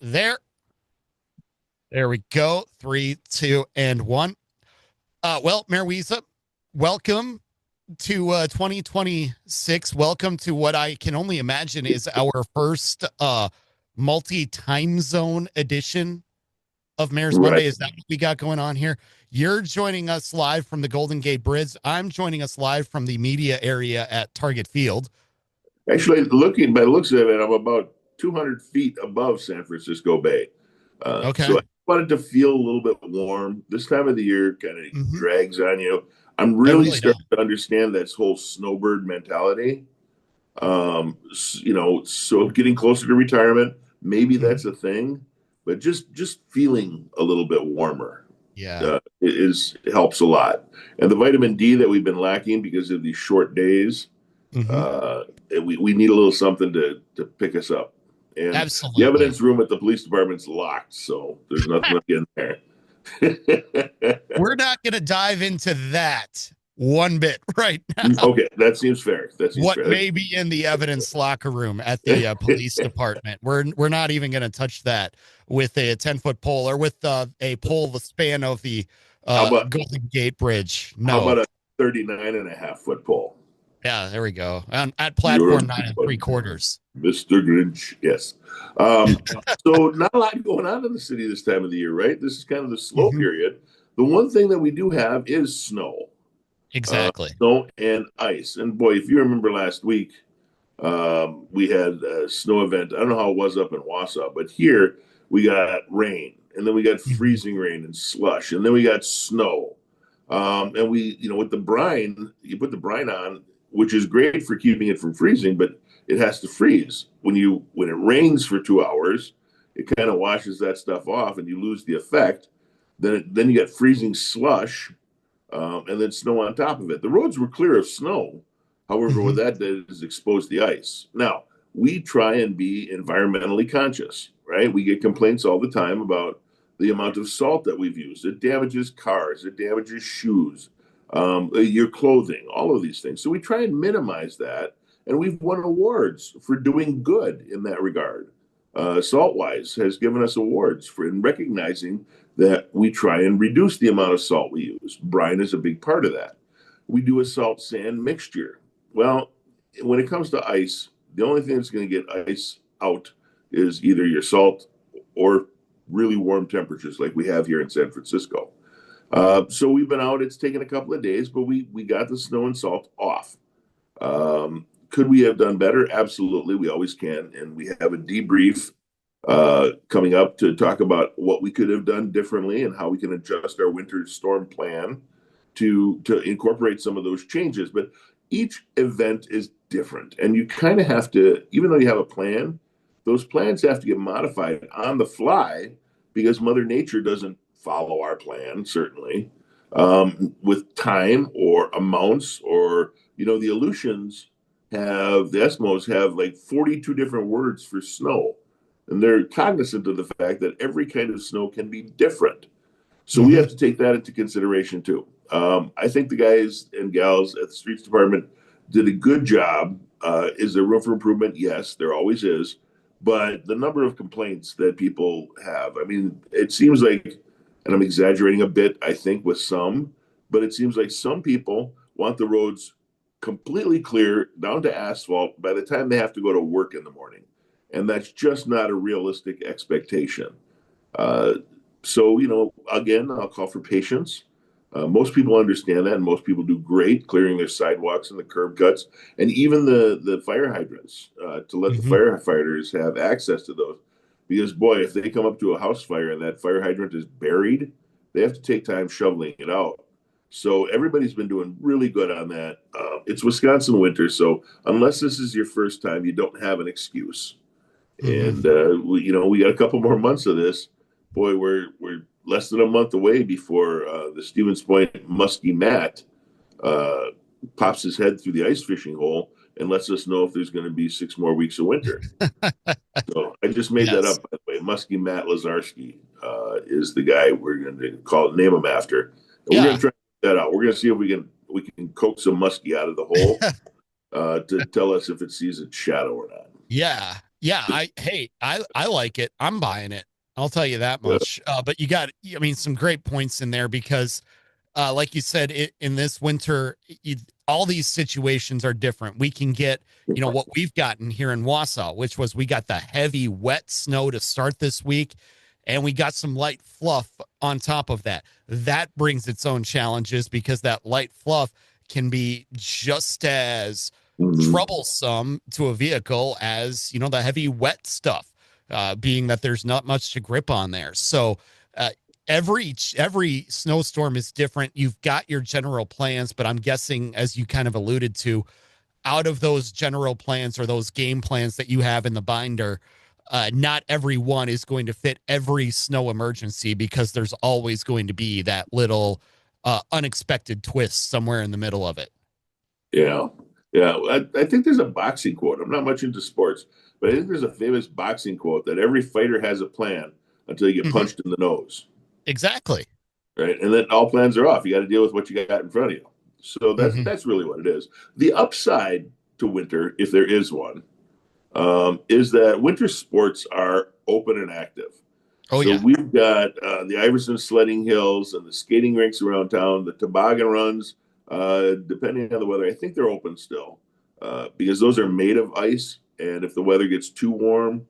There. There we go. Three, two, and one. Well, Mayor Wiza, welcome to 2026. Welcome to what I can only imagine is our first multi-time zone edition of Mayor's Right. Monday. Is that what we got going on here? You're joining us live from the Golden Gate Bridge. I'm joining us live from the media area at Target Field. Actually, looking by the looks of it, I'm about 200 feet above San Francisco Bay. Okay. So I wanted to feel a little bit warm. This time of the year kind of Hmm. drags on you. I'm It really really does. starting to understand that whole snowbird mentality. So getting closer to retirement, maybe Mhm. that's a thing, but just feeling a little bit warmer Yeah. it helps a lot. And the vitamin D that we've been lacking because of these short days, Hmm. uh, we need a little something to pick us up. And the Absolutely. evidence room at the police department's locked, so there's nothing in there. We're not going to dive into that one bit right now. Okay, that seems fair. That seems What fair. may be in the evidence locker room at the police department? We're not even going to touch that with a 10-foot pole or with a pole the span of the how about Golden Gate Bridge. how No. about a 39 and a half foot pole? Yeah, there we go. At You're a platform nine good and three one, quarters. Mr. Grinch. Yes. So not a lot going on in the city this time of the year, right? This is kind of the slow Hmm. period. The one thing that we do have is snow. Exactly. Snow and ice. And boy, if you remember last week, we had a snow event. I don't know how it was up in Wausau, but here we got rain, and then we got Hmm. freezing rain and slush, and then we got snow. And with the brine, you put the brine on, which is great for keeping it from freezing, but it has to freeze. When it rains for 2 hours, it kind of washes that stuff off, and you lose the effect. Then you get freezing slush, and then snow on top of it. The roads were clear of snow. However, what Hmm. that did is expose the ice. Now, we try and be environmentally conscious, right? We get complaints all the time about the amount of salt that we've used. It damages cars, it damages shoes, your clothing, all of these things. So we try and minimize that. And we've won awards for doing good in that regard. Saltwise has given us awards for in recognizing that we try and reduce the amount of salt we use. Brine is a big part of that. We do a salt sand mixture. Well, when it comes to ice, the only thing that's going to get ice out is either your salt or really warm temperatures like we have here in San Francisco. So we've been out. It's taken a couple of days, but we got the snow and salt off. Could we have done better? Absolutely, we always can, and we have a debrief coming up to talk about what we could have done differently and how we can adjust our winter storm plan to incorporate some of those changes. But each event is different, and you kind of have to, even though you have a plan, those plans have to get modified on the fly because Mother Nature doesn't follow our plan, certainly, with time or amounts or the Aleutians the Eskimos have like 42 different words for snow, and they're cognizant of the fact that every kind of snow can be different. So we Hmm. have to take that into consideration too. I think the guys and gals at the streets department did a good job. Is there room for improvement? Yes, there always is. But the number of complaints that people have, I mean, it seems like, and I'm exaggerating a bit, I think, with some, but it seems like some people want the roads completely clear down to asphalt by the time they have to go to work in the morning. And that's just not a realistic expectation. Uh, so, again, I'll call for patience. Most people understand that, and most people do great clearing their sidewalks and the curb cuts, and even the fire hydrants to let the Hmm. firefighters have access to those. Because boy, if they come up to a house fire and that fire hydrant is buried, they have to take time shoveling it out. So everybody's been doing really good on that. It's Wisconsin winter, so unless this is your first time, you don't have an excuse. Hmm. And we got a couple more months of this. Boy, we're less than a month away before the Stevens Point musky Matt uh, pops his head through the ice fishing hole and lets us know if there's going to be 6 more weeks of winter. So I just made that Yes. up, by the way. Muskie Matt Lazarski is the guy we're going to name him after, and we're going Yeah. to try that out. We're going to see if we can coax some muskie out of the hole to tell us if it sees its shadow or not. Yeah. Yeah, I like it. I'm buying it. I'll tell you that Yeah. much. But you got, I mean, some great points in there because like you said, in this winter, all these situations are different. We can get, what we've gotten here in Wausau, which was we got the heavy, wet snow to start this week, and we got some light fluff on top of that. That brings its own challenges because that light fluff can be just as Mhm. troublesome to a vehicle as, the heavy, wet stuff, being that there's not much to grip on there. So, every snowstorm is different. You've got your general plans, but I'm guessing, as you kind of alluded to, out of those general plans or those game plans that you have in the binder, not every one is going to fit every snow emergency because there's always going to be that little unexpected twist somewhere in the middle of it. Yeah. Yeah. I think there's a boxing quote. I'm not much into sports, but I think there's a famous boxing quote that every fighter has a plan until you get Mhm. punched in the nose. Exactly. Right. And then all plans are off. You got to deal with what you got in front of you. So that's Hmm. that's really what it is. The upside to winter, if there is one, is that winter sports are open and active. Oh, So yeah. we've got the Iverson sledding hills and the skating rinks around town, the toboggan runs, depending on the weather. I think they're open still because those are made of ice. And if the weather gets too warm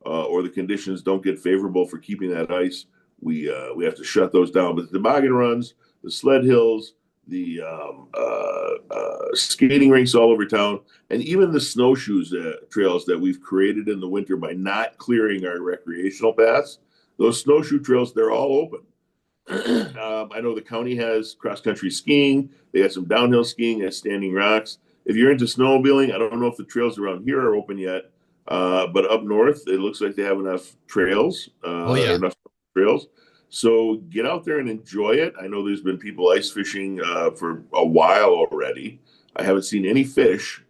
or the conditions don't get favorable for keeping that ice, we have to shut those down. But the toboggan runs, the sled hills, the skating rinks all over town, and even the snowshoes trails that we've created in the winter by not clearing our recreational paths. Those snowshoe trails, they're all open. I know the county has cross country skiing. They got some downhill skiing at Standing Rocks. If you're into snowmobiling, I don't know if the trails around here are open yet, but up north, it looks like they have enough trails Oh, or yeah. enough trails. So get out there and enjoy it. I know there's been people ice fishing for a while already. I haven't seen any fish.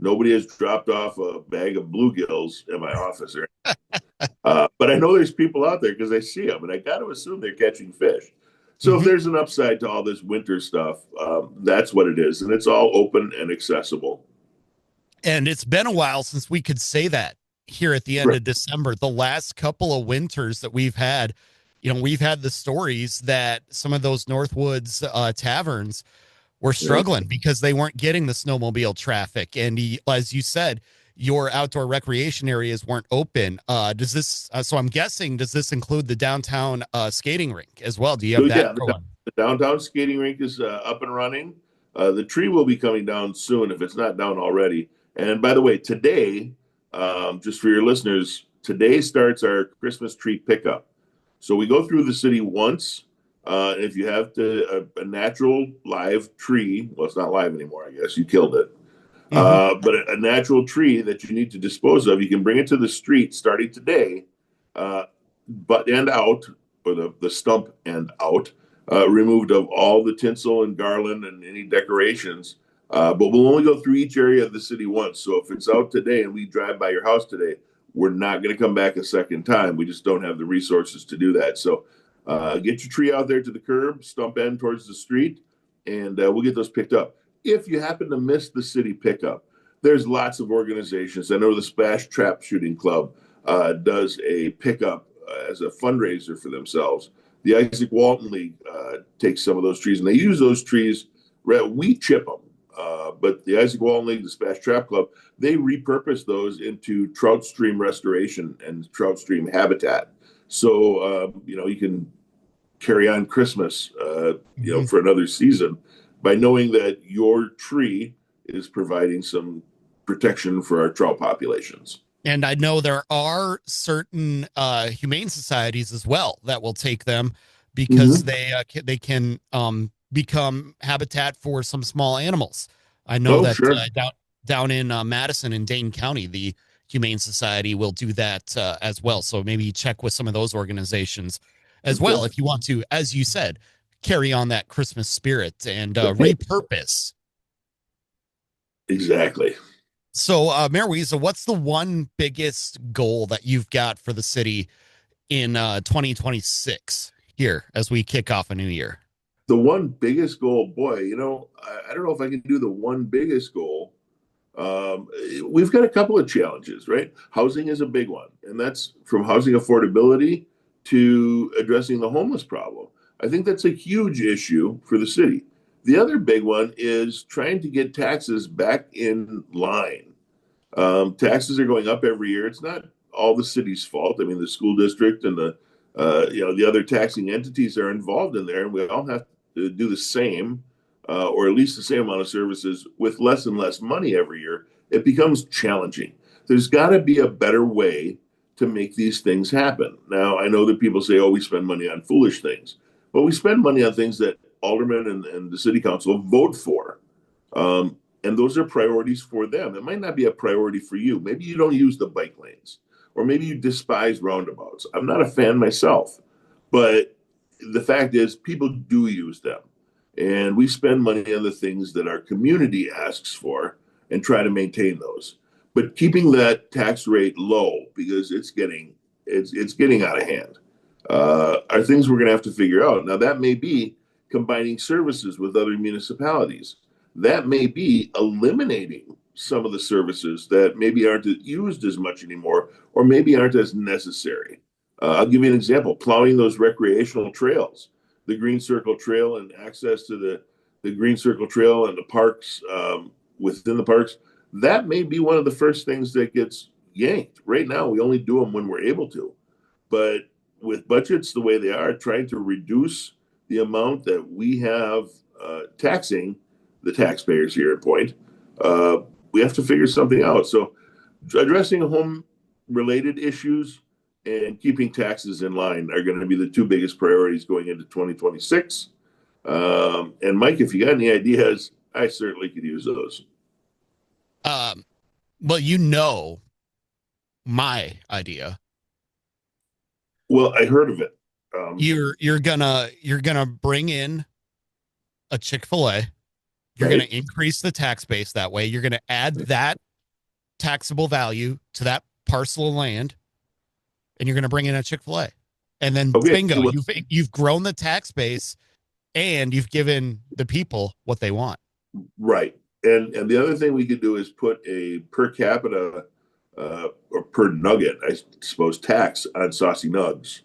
Nobody has dropped off a bag of bluegills in my office. But I know there's people out there because I see them, and I got to assume they're catching fish. So if Hmm. there's an upside to all this winter stuff, that's what it is, and it's all open and accessible. And it's been a while since we could say that here at the end Right. of December. The last couple of winters that we've had, we've had the stories that some of those Northwoods taverns were Yeah. struggling because they weren't getting the snowmobile traffic. And as you said, your outdoor recreation areas weren't open. So I'm guessing, does this include the downtown skating rink as well? Do you So have that yeah, going? the downtown skating rink is up and running. The tree will be coming down soon if it's not down already. And by the way, today, just for your listeners, today starts our Christmas tree pickup. So we go through the city once. If you have a natural live tree, well, it's not live anymore, I guess. You killed it. Hmm. But a natural tree that you need to dispose of, you can bring it to the street starting today, uh, butt end out, or the stump end out, removed of all the tinsel and garland and any decorations. But we'll only go through each area of the city once. So if it's out today and we drive by your house today, we're not going to come back a second time. We just don't have the resources to do that. So get your tree out there to the curb, stump end towards the street, and we'll get those picked up. If you happen to miss the city pickup, there's lots of organizations. I know the Splash Trap Shooting Club does a pickup as a fundraiser for themselves. The Isaac Walton League takes some of those trees, and they use those trees. We chip them, but the Isaac Walton League, the Splash Trap Club, they repurpose those into trout stream restoration and trout stream habitat. So you can carry on Christmas, Hmm. for another season by knowing that your tree is providing some protection for our trout populations. And I know there are certain humane societies as well that will take them because Mm-hmm. they can become habitat for some small animals. I know Oh, that sure. down in Madison and Dane County, the Humane Society will do that as well. So maybe check with some of those organizations as well Okay. if you want to, as you said, carry on that Christmas spirit and Right. repurpose. Exactly. So, Mayor Weeza, what's the one biggest goal that you've got for the city in 2026 here as we kick off a new year? The one biggest goal, boy, I don't know if I can do the one biggest goal. Um, we've got a couple of challenges, right? Housing is a big one, and that's from housing affordability to addressing the homeless problem. I think that's a huge issue for the city. The other big one is trying to get taxes back in line. Taxes are going up every year. It's not all the city's fault. I mean, the school district and the other taxing entities are involved in there, and we all have to do the same, or at least the same amount of services with less and less money every year. It becomes challenging. There's got to be a better way to make these things happen. Now, I know that people say, "Oh, we spend money on foolish things," but we spend money on things that aldermen and the city council vote for. And those are priorities for them. It might not be a priority for you. Maybe you don't use the bike lanes, or maybe you despise roundabouts. I'm not a fan myself, but the fact is, people do use them. And we spend money on the things that our community asks for and try to maintain those. But keeping that tax rate low because it's getting out of hand are things we're going to have to figure out. Now that may be combining services with other municipalities. That may be eliminating some of the services that maybe aren't used as much anymore or maybe aren't as necessary. I'll give you an example: plowing those recreational trails, the Green Circle Trail and access to the Green Circle Trail and the parks within the parks. That may be one of the first things that gets yanked. Right now, we only do them when we're able to. But with budgets the way they are, trying to reduce the amount that we have taxing the taxpayers here at Point, uh, we have to figure something out. So, addressing home related issues and keeping taxes in line are going to be the two biggest priorities going into 2026. And Mike, if you got any ideas, I certainly could use those. Um, well, you know my idea. Well, I heard of it. You're gonna bring in a Chick-fil-A. You're gonna Right? increase the tax base that way. You're gonna add that taxable value to that parcel of land, and you're gonna bring in a Chick-fil-A. And then Okay. bingo, Well, you've grown the tax base and you've given the people what they want. right. And the other thing we could do is put a per capita or per nugget, I suppose, tax on saucy nugs.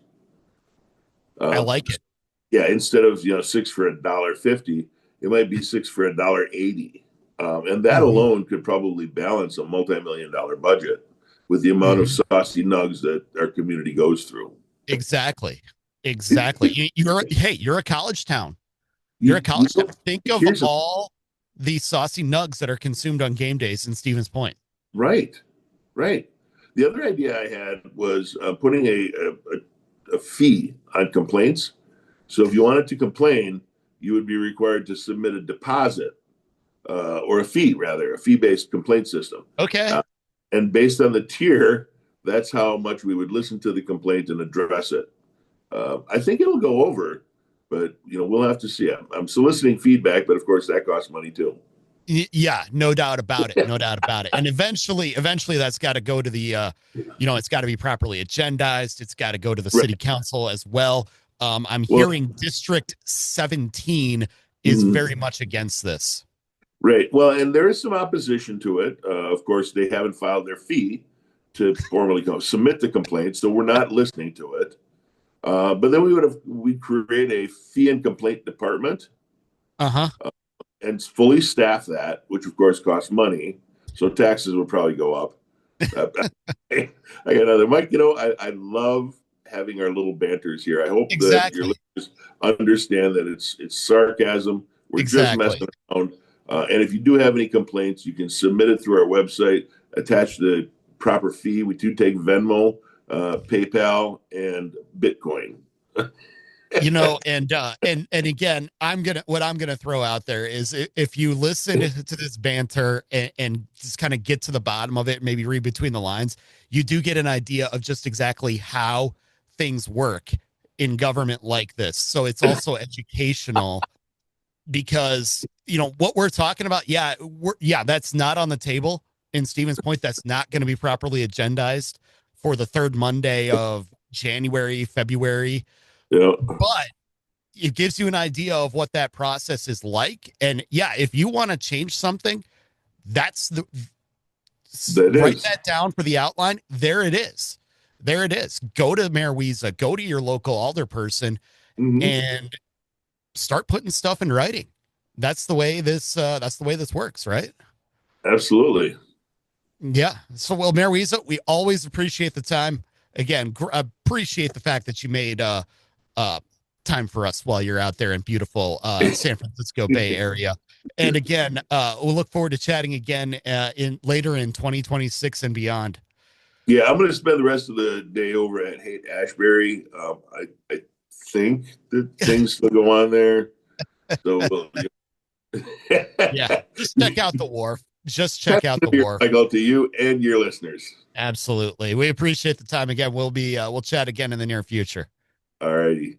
I Uh, like it. yeah, instead of six for $1.50, it might be six for $1.80, and that Mm-hmm. alone could probably balance a multi-million-dollar budget with the amount of Mm-hmm. saucy nugs that our community goes through. Exactly. Exactly. You're a college town. You're a You, you college town. know, Think of here's a all the saucy nugs that are consumed on game days in Stevens Point. right, right. The other idea I had was putting a fee on complaints. So if you wanted to complain, you would be required to submit a deposit or a fee, rather, a fee-based complaint system. Okay. Uh, and based on the tier, that's how much we would listen to the complaint and address it. I think it'll go over, but we'll have to see. I'm soliciting feedback, but of course that costs money too. Yeah, no doubt about it. No doubt about it. And eventually that's got to go to the it's got to be properly agendized. It's got to go to the city Right. council as well. I'm Well, hearing District 17 is mhm. very much against this. Right. Well, and there is some opposition to it. Of course, they haven't filed their fee to formally submit the complaint, so we're not listening to it. But then we create a fee and complaint department Uh-huh. and fully staff that, which of course costs money. So taxes will probably go up. Uh, I got another Mike. I love having our little banters here. I hope that your Exactly. listeners understand that it's sarcasm. We're just Exactly. messing around. And if you do have any complaints, you can submit it through our website. Attach the proper fee. We do take Venmo, PayPal, and Bitcoin. And again, I'm gonna throw out there is if you listen to this banter and just kind of get to the bottom of it, maybe read between the lines, you do get an idea of just exactly how things work in government like this. So it's also educational because what we're talking about, that's not on the table in Stevens Point. That's not going to be properly agendized for the third Monday of January, February, You know, but it gives you an idea of what that process is like. And yeah, if you want to change something, that's That Write is. that down for the outline. There it is. There it is. Go to Mayor Wiza, go to your local alderperson, Hmm. and start putting stuff in writing. That's the way this works, right? Absolutely. Yeah. So, well, Mayor Wiza, we always appreciate the time. Again, appreciate the fact that you made uh time for us while you're out there in beautiful San Francisco Bay Area. And again, we'll look forward to chatting again in later in 2026 and beyond. Yeah, I'm going to spend the rest of the day over at Haight Ashbury. I think that things still go on there. So, Yeah. Just check out the wharf. Just check Happy out New the Year, wharf. Michael, to you and your listeners. Absolutely. We appreciate the time again. We'll chat again in the near future. All righty.